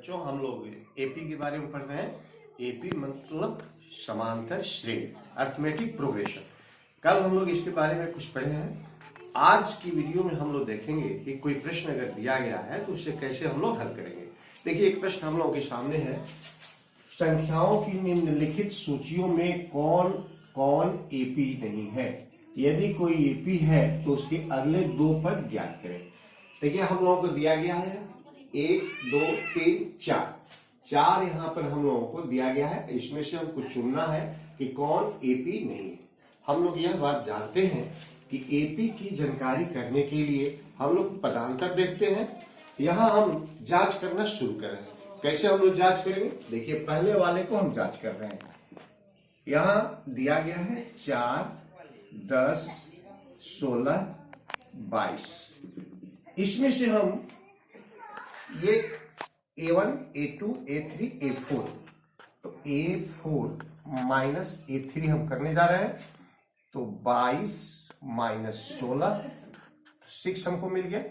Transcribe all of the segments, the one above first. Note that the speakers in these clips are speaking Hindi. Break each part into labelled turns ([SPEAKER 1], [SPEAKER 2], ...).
[SPEAKER 1] बच्चों हम लोग एपी के बारे में पढ़ रहे हैं। एपी मतलब समांतर श्रेणी, अर्थमेटिक प्रोग्रेशन। कल हम लोग इसके बारे में कुछ पढ़े हैं। आज की वीडियो में हम लोग देखेंगे कि कोई प्रश्न अगर दिया गया है तो उसे कैसे हम लोग हल करेंगे। देखिए, एक प्रश्न हम लोगों के सामने है, संख्याओं की निम्नलिखित सूचियों में कौन कौन एपी नहीं है। यदि कोई एपी है तो उसके अगले दो पद ज्ञात करें। देखिए, हम लोगों को दिया गया है 1 2 3 4 यहाँ पर हम लोगों को दिया गया है। इसमें से हमको चुनना है कि कौन एपी नहीं है। हम लोग यह बात जानते हैं कि एपी की जानकारी करने के लिए हम लोग पदांतर देखते हैं। यहाँ हम जांच करना शुरू करें। कैसे हम लोग जांच करेंगे? देखिए, पहले वाले को हम जांच कर रहे हैं। यहाँ दिया गया है 4 10 16 22। इसमें से हम ये A1 A2 A3 A4, तो A4 माइनस A3 हम करने जा रहे हैं। तो 22 माइनस 16 6 हमको मिल गया।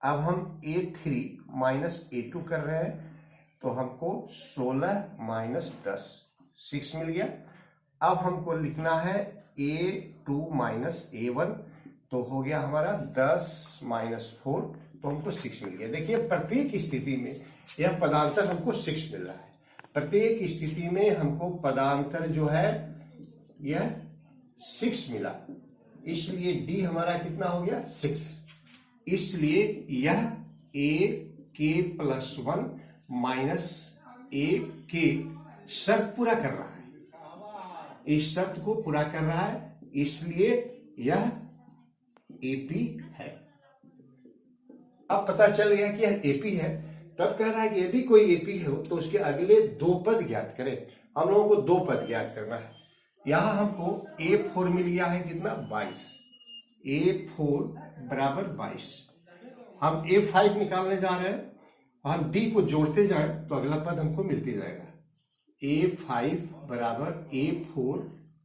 [SPEAKER 1] अब हम A3 माइनस A2 कर रहे हैं तो हमको 16 माइनस 10 6 मिल गया। अब हमको लिखना है A2 माइनस A1, तो हो गया हमारा 10 माइनस 4, तो हमको 6 मिल गया। देखिए, प्रत्येक स्थिति में यह पदांतर हमको 6 मिल रहा है। प्रत्येक स्थिति में हमको पदांतर जो है यह 6 मिला, इसलिए डी हमारा कितना हो गया 6। इसलिए यह ए के प्लस 1 माइनस ए के शर्त पूरा कर रहा है। इस शर्त को पूरा कर रहा है, इसलिए यह एपी है। अब पता चल गया कि यह एपी है। तब कह रहा है कि यदि कोई एपी हो तो उसके अगले दो पद ज्ञात करें। हम लोगों को दो पद ज्ञात करना है। यहां हमको A4 मिल गया है कितना 22। A4 बराबर 22। हम A5 निकालने जा रहे हैं। हम D को जोड़ते जाए तो अगला पद हमको मिलते जाएगा। A5 बराबर A4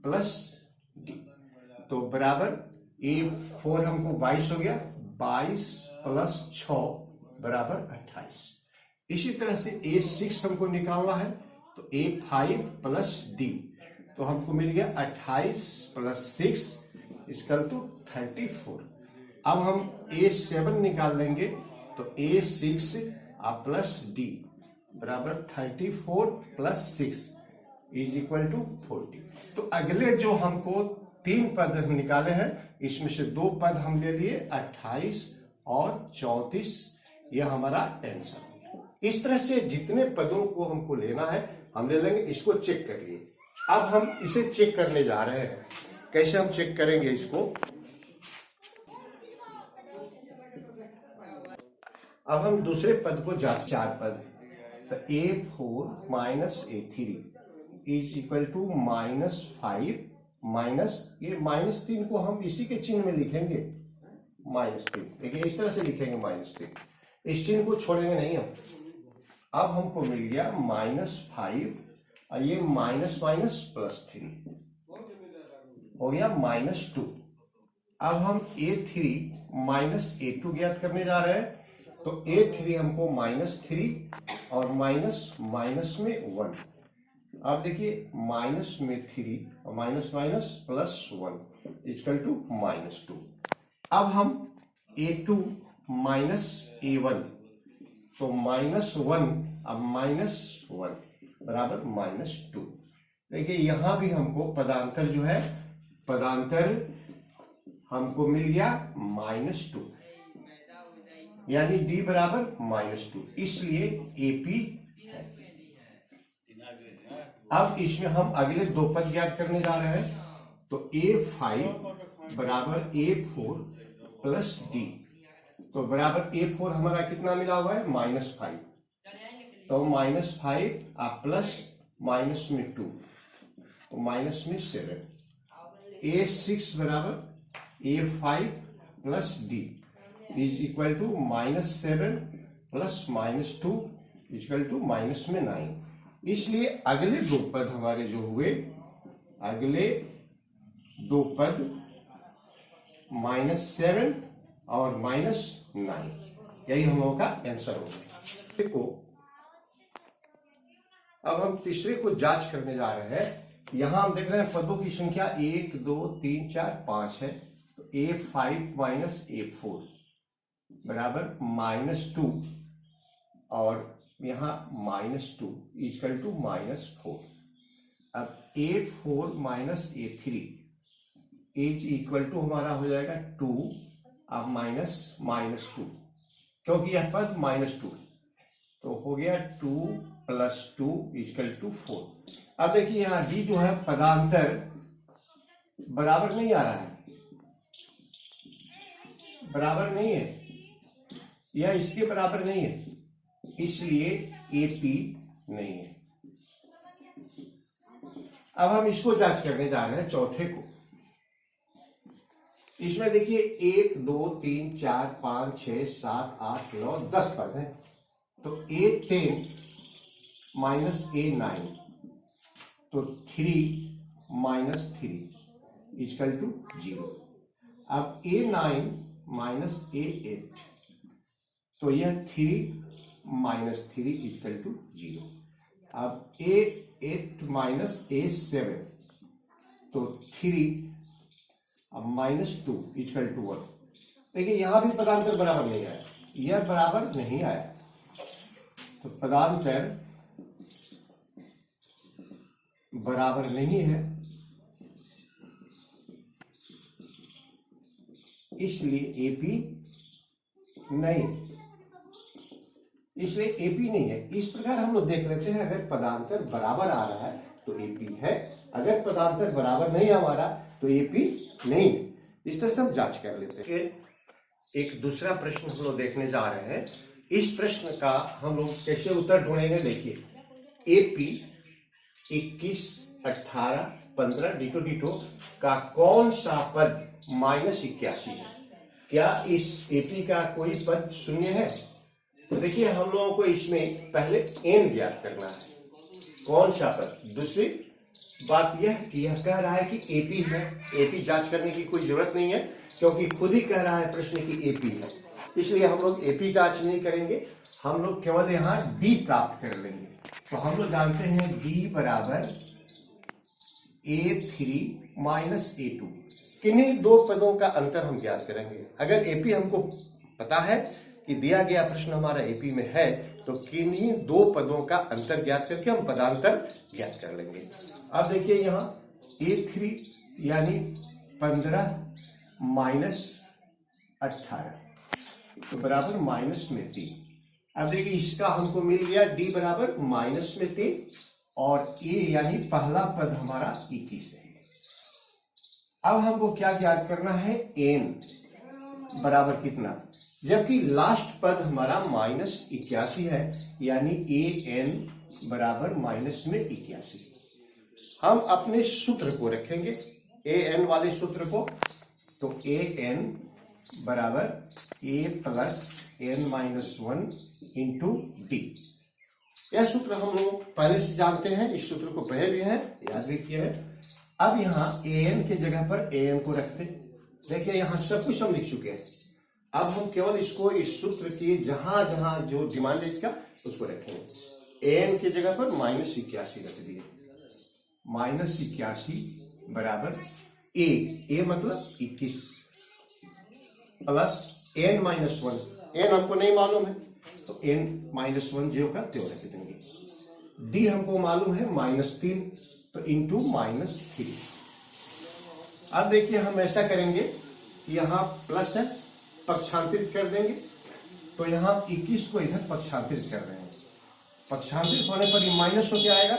[SPEAKER 1] प्लस D, तो बराबर A4 हमको 22 हो गया। 22 प्लस 6 बराबर 28। इसी तरह से A6 हमको निकालना है, तो A5 प्लस D, तो हमको मिल गया 28 प्लस 6 इक्वल टू 34। अब हम A7 निकाल लेंगे, तो A6 प्लस D बराबर 34 प्लस 6 इज इक्वल टू 40। तो अगले जो हमको 3 पद हम निकाले हैं, इसमें से 2 पद हम ले लिए 28 और 34। यह हमारा आंसर हो गया। इस तरह से जितने पदों को हमको लेना है हम ले लेंगे। इसको चेक कर लिए। अब हम इसे चेक करने जा रहे हैं। कैसे हम चेक करेंगे इसको? अब हम दूसरे पद को जांच। 4 पद है, तो A4 minus A3 is equal to -5 minus, ये -3 को हम इसी के चिन्ह में लिखेंगे -3। देखिए, इस तरह से लिखेंगे -3। इस चिन्ह को छोड़ेंगे नहीं हम। अब हमको मिल गया -5 और ये माइनस माइनस +3 हो गया -2। अब हम A3 माइनस A2 ज्ञात करने जा रहे हैं, तो A3 हमको -3 और माइनस माइनस में 1। अब देखिए, माइनस में 3 और minus minus plus 1 equal to -2। अब हम A2 माइनस A1, तो -1 अब -1 बराबर -2। देखिए, यहां भी हमको पदांतर जो है, पदांतर हमको मिल गया -2, यानी D बराबर -2, इसलिए एपी है। अब इसमें हम अगले 2 पद ज्ञात करने जा रहे हैं, तो A5 बराबर A4 प्लस D, तो बराबर A4 हमारा कितना मिला हुआ है -5, तो -5 प्लस माइनस में 2, तो माइनस में 7। A6 बराबर A5 plus D is equal to -7 plus -2 equal to -9। इसलिए अगले 2 पद हमारे जो हुए, अगले 2 पद -7 और -9, यही हम लोगों का आंसर होगा। देखो, अब हम तीसरे को जांच करने जा रहे हैं। यहां हम देख रहे हैं पदों की संख्या 1 2 3 4 5 है। तो A5 माइनस A4 बराबर -2 और यहां -2 इक्वल टू -4। अब A4 minus A3 is equal to हमारा हो जाएगा 2 अब -2, क्योंकि यह पद -2 तो हो गया 2 + 2 इक्वल टू 4। अब देखिए यहां डी जो है पदांतर बराबर नहीं आ रहा है, बराबर नहीं है, यह इसके बराबर नहीं है, इसलिए एपी नहीं है। अब हम इसको जांच करने जा रहे हैं चौथे को। इसमें देखिए 1 2 3 4 5 6 7 8 9 10 पद है। तो A10 माइनस A9 तो 3 माइनस 3 इक्वल टू 0। अब A9 माइनस A8 तो यह 3 माइनस 3 इक्वल टू 0। अब A8 माइनस A7 तो 3 अब -2 इक्वल टू 1। देखिए यहां भी पदांतर बराबर नहीं आया, यह बराबर नहीं आया, तो पदांतर बराबर नहीं है, इसलिए एपी नहीं, इसलिए एपी नहीं है। इस प्रकार हम लोग देख लेते हैं, अगर पदांतर बराबर आ रहा है तो एपी है, अगर पदांतर बराबर नहीं आ रहा तो एपी नहीं। इस तरह से हम जांच कर लेते हैं। एक दूसरा प्रश्न हम लोग देखने जा रहे हैं। इस प्रश्न का हम लोग कैसे उत्तर ढूंढेंगे, देखिए एपी 21 18 15 डिटो का कौन सा पद -81 है? क्या इस एपी का कोई पद शून्य है? तो देखिए हम लोगों को इसमें पहले एन ज्ञात करना है, कौन सा पद। दूसरी बात यह कि यह कह रहा है कि एपी है, एपी जांच करने की कोई जरूरत नहीं है, क्योंकि खुद ही कह रहा है प्रश्न की एपी है, इसलिए हम लोग एपी जांच नहीं करेंगे, हम लोग केवल यहाँ डी प्राप्त कर लेंगे। तो हम लोग जानते हैं डी बराबर A3 माइनस A2। किन्हीं दो पदों का अंतर हम ज्ञात करेंगे। अगर एपी हमको पता है कि दिया गया प्रश्न हमारा एपी में है, तो किन्हीं दो पदों का अंतर ज्ञात करके हम पदांतर ज्ञात कर लेंगे। अब देखिए यहाँ A3 यानी 15 माइनस 18 तो बराबर -3। अब देखिए इसका हमको मिल गया डी बराबर -3 और ए यानी पहला पद हमारा 21 है। अब हमको क्या ज्ञात करना है, एन बराबर कितना, जबकि लास्ट पद हमारा -81 है, यानी ए एन बराबर -81। हम अपने सूत्र को रखेंगे, ए एन वाले सूत्र को। तो ए एन बराबर a plus N -1 into D. यह सूत्र हम लोग पहले से जानते हैं, इस सूत्र को पढ़े भी हैं, याद भी किए हैं। अब यहाँ ए एन के जगह पर ए एन को रखते, देखिए यहाँ सब कुछ हम लिख चुके हैं। अब हम केवल इसको इस सूत्र के जहां जहां जो डिमांड है इसका उसको रखेंगे। एन के जगह पर -81 रख दिए, -81 बराबर ए मतलब 21 प्लस n -1, n हमको नहीं मालूम है तो n -1 जो का त्यों रख देंगे। डी हमको मालूम है -3 तो इंटू -3। अब देखिए हम ऐसा करेंगे, यहाँ प्लस है, पक्षांतरित कर देंगे, तो यहाँ 21 को इधर पक्षांतरित कर रहे हैं, पक्षांतरित होने पर ये माइनस होके आएगा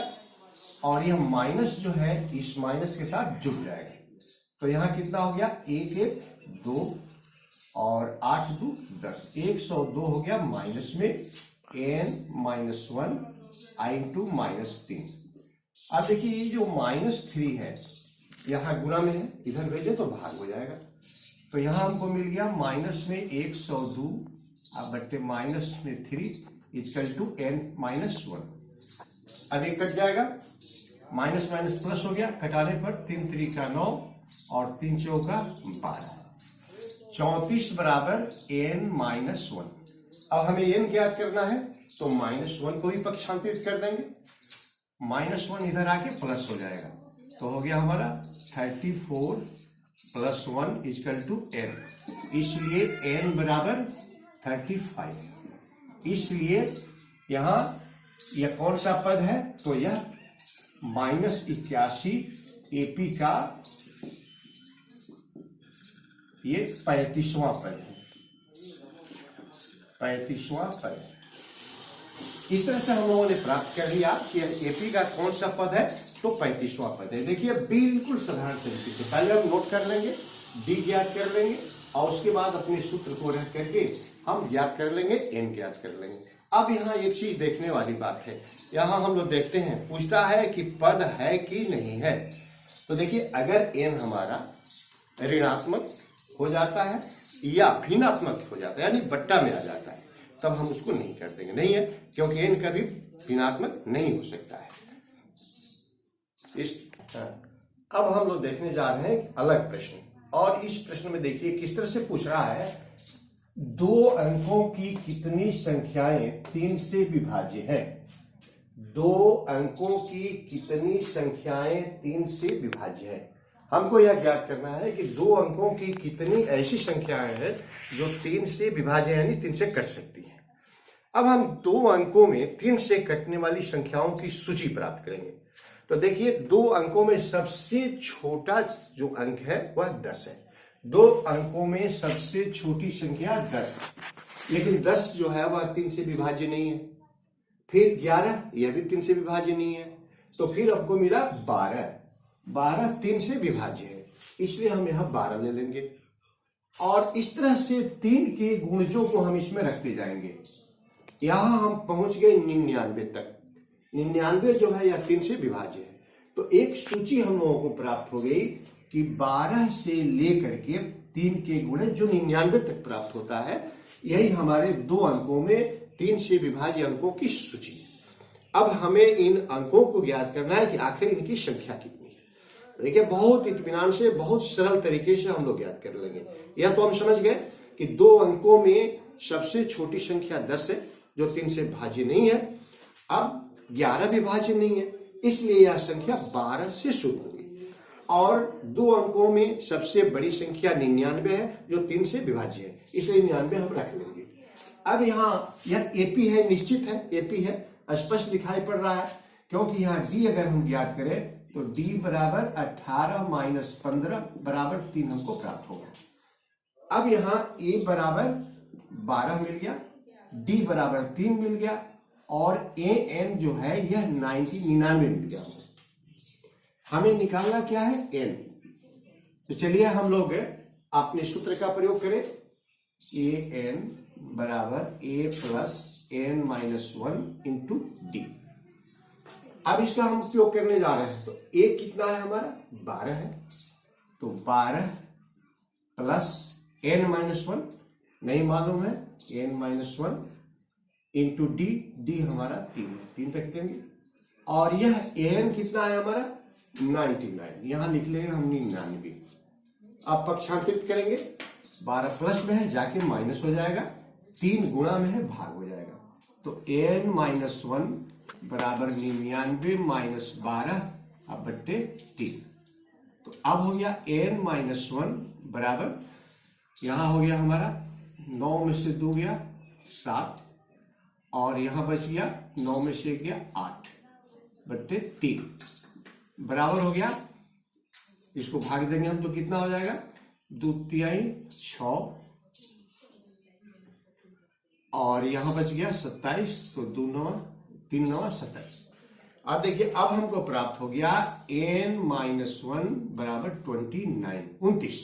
[SPEAKER 1] और यह माइनस जो है इस माइनस के साथ जुड़ जाएगा। तो यहाँ कितना हो गया, 1 1 2 और 8 2 10, 102 हो गया माइनस में n -1 इंटू -3। अब देखिए ये जो -3 है यहाँ गुणा में है, इधर भेजे तो भाग हो जाएगा। तो यहाँ हमको मिल गया माइनस में 102 अब बट्टे माइनस में 3 इक्वल टू n -1। अब ये कट जाएगा, माइनस माइनस प्लस हो गया, कटाने पर 3 3 का 9 और 3 चौका 12, 34 बराबर n -1। अब हमें n ज्ञात करना है तो -1 को ही पक्षांतरित कर देंगे, -1 इधर आके प्लस हो जाएगा, तो हो गया हमारा 34 + 1 = n। इसलिए n बराबर 35। इसलिए यहां यह कौन सा पद है, तो यह -81 AP का ये 35वां पद है, 35वां पद है। इस तरह से हम लोगों ने प्राप्त कर लिया कि एपी का कौन सा पद है, तो 35वां पद है। देखिए बिल्कुल साधारण तरीके से पहले हम नोट कर लेंगे, डी ज्ञात कर लेंगे और उसके बाद अपने सूत्र को रख करके हम ज्ञात कर लेंगे, एन ज्ञात कर लेंगे। अब यहाँ एक चीज देखने वाली बात है, यहाँ हम लोग देखते हैं, पूछता है कि पद है कि नहीं है। तो देखिए अगर एन हमारा ऋणात्मक हो जाता है या भिन्नात्मक हो जाता है, यानी बट्टा में आ जाता है, तब हम उसको नहीं कर देंगे, नहीं है, क्योंकि एन कभी भिन्नात्मक नहीं हो सकता है। अब हम लोग देखने जा रहे हैं अलग प्रश्न, और इस प्रश्न में देखिए किस तरह से पूछ रहा है, 2 अंकों की कितनी संख्याएं 3 से विभाज्य है। 2 अंकों की कितनी संख्याएं 3 से विभाज्य है। हमको यह ज्ञात करना है कि 2 अंकों की कितनी ऐसी संख्याएं हैं जो 3 से विभाज्य यानी 3 से कट सकती हैं। अब हम 2 अंकों में 3 से कटने वाली संख्याओं की सूची प्राप्त करेंगे। तो देखिए 2 अंकों में सबसे छोटा जो अंक है वह 10 है। 2 अंकों में सबसे छोटी संख्या 10, लेकिन 10 जो है वह 3 से विभाज्य नहीं है। फिर 11, यह भी 3 से विभाज्य नहीं है। तो फिर हमको मिला 12, 12 3 से विभाज्य है, इसलिए हम यहां 12 ले लेंगे। और इस तरह से 3 के गुणजों को हम इसमें रखते जाएंगे। यहां हम पहुंच गए 99 तक। 99 जो है यह 3 से विभाज्य है। तो एक सूची हम लोगों को प्राप्त हो गई कि 12 से लेकर के 3 के गुणे जो 99 तक प्राप्त होता है, यही हमारे 2 अंकों में 3 से विभाज्य अंकों की सूची है। अब हमें इन अंकों को ज्ञात करना है कि आखिर इनकी संख्या कितनी है। देखिए बहुत इत्मीनान से, बहुत सरल तरीके से हम लोग ज्ञात कर लेंगे। यह तो हम समझ गए कि 2 अंकों में सबसे छोटी संख्या 10 है जो 3 से भाज्य नहीं है। अब 11 भी भाज्य नहीं है, इसलिए यह संख्या 12 से शुरू होगी। और 2 अंकों में सबसे बड़ी संख्या 99 है जो 3 से विभाज्य है, इसलिए 99 हम रख लेंगे। अब यहाँ यह एपी है, निश्चित है, एपी है, स्पष्ट दिखाई पड़ रहा है, क्योंकि यहाँ डी अगर हम ज्ञात करें तो डी बराबर 18 - 15 बराबर 3 हमको प्राप्त होगा। अब यहाँ ए बराबर 12 मिल गया, डी बराबर 3 मिल गया, और ए एन जो है यह 99 मिल गया। हमें निकालना क्या है, एन। तो चलिए हम लोग अपने सूत्र का प्रयोग करें, ए एन बराबर a plus n minus 1 into d. अब इसका हम उपयोग करने जा रहे हैं। तो ए कितना है हमारा, 12 है, तो 12 प्लस एन माइनस 1 नहीं मालूम है, N minus 1 into D, D हमारा 3 है, 3 रख देंगे। और यह एन कितना है हमारा 99, यहां लिख लेंगे हम 99। अब पक्षांतरित करेंगे, 12 प्लस में है जाके माइनस हो जाएगा, 3 गुणा में है भाग हो जाएगा। तो एन माइनस 1 बराबर 99 माइनस 12 अब बट्टे 3। तो अब हो गया एन माइनस 1 बराबर, यहां हो गया हमारा 9 में से 2 गया 7, और यहां बच गया 9 में से 1 गया 8 बट्टे 3 बराबर हो गया। इसको भाग देंगे हम तो कितना हो जाएगा, 2 तिहाई 6, और यहां बच गया 27, तो 2 9 3 9 27। अब देखिए अब हमको प्राप्त हो गया n माइनस 1 बराबर 29।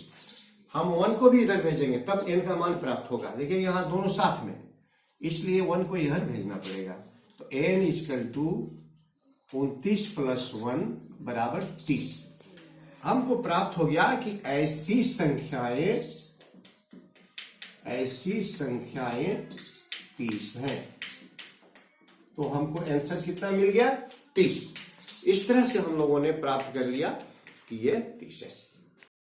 [SPEAKER 1] हम 1 को भी इधर भेजेंगे तब n का मान प्राप्त होगा। देखिए यहां दोनों साथ में, इसलिए 1 को इधर भेजना पड़ेगा। तो n इक्वल टू 29 प्लस 1 बराबर 30। हमको प्राप्त हो गया कि ऐसी संख्याएं 30 हैं। तो हमको आंसर कितना मिल गया, 30। इस तरह से हम लोगों ने प्राप्त कर लिया कि ये 30 है।